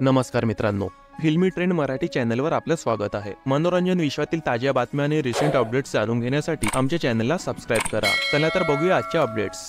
नमस्कार मित्रांनो, फिल्मी ट्रेंड मराठी चॅनलवर आपलं स्वागत आहे। मनोरंजन विश्वातील ताज्या बातम्या आणि रिसेंट अपडेट्स जाणून घेण्यासाठी आमच्या चॅनलला सबस्क्राइब करा। चला तर बघूया आजच्या अपडेट्स।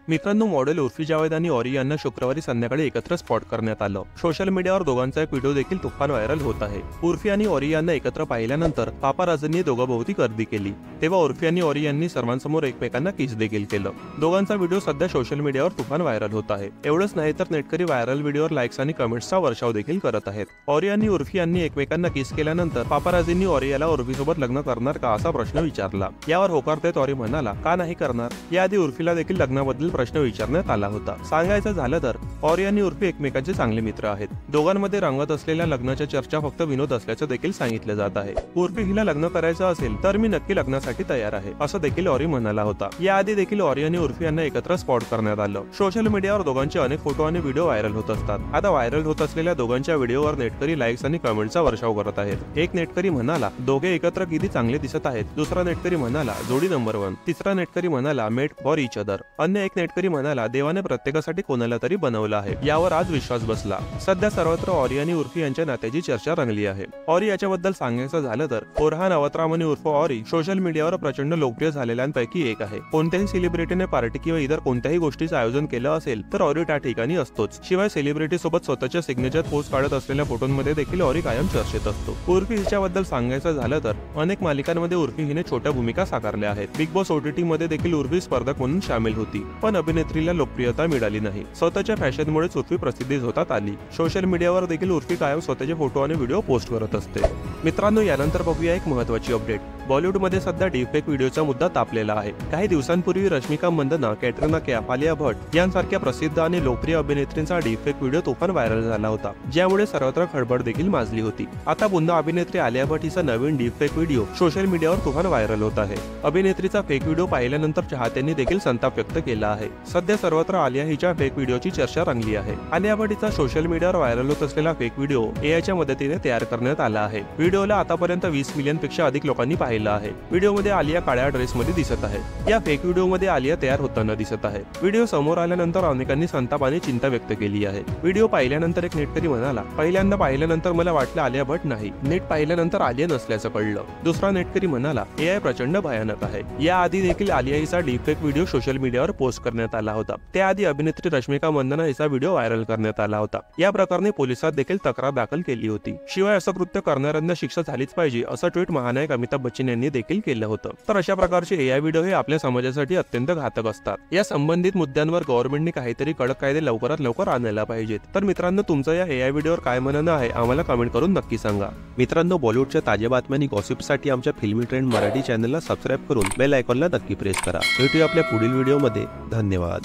मित्रांनो, मॉडेल उर्फी जावेद आणि ऑरी यांना शुक्रवारी संध्याकाळी एकत्र स्पॉट करण्यात आलं। सोशल मीडियावर दोघांचा एक व्हिडिओ देखील तुफान व्हायरल होत आहे। उर्फी आणि ऑरी यांना एकत्र पाहिल्यानंतर पापाराझींनी दोघांभोवती गर्दी केली, तेव्हा उर्फी आणि ऑरी यांनी सर्वांसमोर एकमेकांना किस देखील केलं। दोघांचा व्हिडिओ सध्या सोशल मीडियावर तुफान व्हायरल होत आहे। एवढंच नाही तर नेटकरी व्हायरल व्हिडिओवर लाईक्स आणि कमेंट्सचा वर्षाव देखील करत आहेत। ऑरी आणि उर्फी यांनी एकमेकांना किस केल्यानंतर पापाराझींनी ऑरी याला उर्फीसोबत लग्न करणार का असा प्रश्न विचारला। यावर होकार देत ऑरी म्हणाला, का नाही करणार। याआधी उर्फीला देखील लग्नाबद्दल प्रश्न विचारण्यात आला होता। सांगायचं झालं तर ऑरी आणि उर्फी एकमेकांचे चांगले मित्र आहेत। दोघांमध्ये रंगत असलेल्या लग्नाच्या चर्चा फक्त विनोद असल्याचं देखील सांगितलं जात आहे। उर्फी हिला लग्न करायचं असेल तर मी नक्की लग्नासाठी तयार आहे, असं देखील ऑरी म्हणाला होता। याआधी देखील ऑरी आणि उर्फी यांना एकत्र स्पॉट करण्यात आलं। सोशल मीडियावर दोघांचे अनेक फोटो आणि व्हिडिओ व्हायरल होत असतात। आता व्हायरल होत असलेल्या दोघांच्या व्हिडिओवर नेटकरी लाईक्स आणि कमेंटचा वर्षाव करत आहेत। एक नेटकरी म्हणाला, दोघे एकत्र किती चांगले दिसत आहेत। दुसरा नेटकरी म्हणाला, जोडी नंबर 1। तिसरा नेटकरी म्हणाला, मेड फॉर इच अदर। अन्य एक नेटकरी म्हणाला, देवाने प्रत्येकासाठी कोणाला तरी बनवलं आहे, यावर आज विश्वास बसला। सध्या सर्वत्र ऑरी आणि उर्फी यांच्या नात्याची चर्चा रंगली आहे। ऑरी याच्याबद्दल सांगायचं झालं तर ओरहान अवत्रामनी उर्फ ऑरी सोशल मीडियावर प्रचंड लोकप्रिय झालेल्यांपैकी एक आहे। कोणत्याही सेलिब्रिटीने पार्टी किंवा इतर कोणत्याही गोष्टीचं आयोजन केलं असेल तर ऑरी त्या ठिकाणी असतोच। शिवाय सेलिब्रिटी सोबत स्वतःच्या सिग्नेचर पोस्ट काढत असलेल्या फोटोंमध्ये देखील ऑरी कायम चर्चेत असतो। उर्फी हिच्याबद्दल सांगायचं झालं तर अनेक मालिकांमध्ये उर्फी हिने छोट्या भूमिका साकारल्या आहेत। बिग बॉस OTT मध्ये देखील उर्फी स्पर्धक म्हणून सामील होती, पण अभिनेत्रीला लोकप्रियता मिळाली नाही। स्वतःच्या फॅशनमुळे उर्फी प्रसिद्धीस होतात आली। सोशल मीडियावर देखील उर्फी कायम स्वतःचे फोटो आणि व्हिडिओ पोस्ट करत असते। मित्रांनो, यानंतर बघूया एक महत्त्वाची अपडेट। बॉलिवूडमध्ये सध्या डीपफेक व्हिडिओचा मुद्दा तापलेला आहे। काही दिवसांपूर्वी रश्मिका मंदना, कॅटरीना कैफ, आलिया भट्ट यांसारख्या प्रसिद्ध आणि लोकप्रिय अभिनेत्रींचा डीपफेक व्हिडिओ तुफान व्हायरल झाला होता, ज्यामुळे सर्वत्र खळबळ देखील माजली होती। आता पुन्हा अभिनेत्री आलिया भट्ट हिचा नवीन डीपफेक व्हिडिओ सोशल मीडियावर तुफान व्हायरल होत आहे। अभिनेत्रीचा फेक व्हिडिओ पाहिल्यानंतर चाहत्यांनी देखील संताप व्यक्त केला आहे। सध्या सर्वत्र आलिया हिच्या फेक व्हिडिओची चर्चा रंगली आहे। आलिया भट्ट हिचा सोशल मीडियावर व्हायरल होत असलेला फेक व्हिडिओ एआयच्या मदतीने तयार करण्यात आला आहे। व्हिडिओला आतापर्यंत 20 मिलियन पेक्षा अधिक लोकांनी पाहिलं आहे। व्हिडिओमध्ये आलिया काळ्या ड्रेसमध्ये दिसत आहे। या फेक व्हिडिओमध्ये आलिया तयार होताना दिसत आहे। व्हिडिओ समोर आल्यानंतर अनेकांनी संताप आणि चिंता व्यक्त केली आहे। व्हिडिओ पाहिल्यानंतर एक नेटकरी म्हणाला, पहिल्यांदा पाहिल्यानंतर मला वाटलं आलिया भट्ट नाही, नेट पाहिल्यानंतर आलिया नसल्याचं कळलं। दुसरा नेटकरी म्हणाला, एआय प्रचंड भयानक आहे। याआधी देखील आलिया हिचा डीपफेक व्हिडिओ सोशल मीडियावर पोस्ट करण्यात आला होता। त्याआधी अभिनेत्री रश्मिका मंदना हिचा व्हिडिओ व्हायरल करण्यात आला होता। या प्रकरणी पोलिसात देखील तक्रार दाखल केली होती। शिवाय असं कृत्य करणाऱ्यांना शिक्षा झालीच पाहिजे असं ट्विट महानायक अमिताभ बच्चन यांनी देखील केलं होतं। तर अशा प्रकारचे एआय व्हिडिओ हे आपल्या समाजासाठी अत्यंत घातक असतात। या संबंधित मुद्द्यांवर गव्हर्नमेंटने काहीतरी कडक कायदे लवकरात लवकर आणायला पाहिजेत। तर मित्रांनो, तुमचं या एआय व्हिडिओवर काय म्हणणं आहे आम्हाला कमेंट करून नक्की सांगा। मित्रांनो, बॉलिवूडच्या ताज्या बातम्या आणि गॉसिपसाठी आमच्या फिल्मी ट्रेंड मराठी चॅनलला सबस्क्राइब करून बेल आयकॉनला नक्की प्रेस करा। भेटूया आपल्या पुढील व्हिडिओमध्ये। धन्यवाद।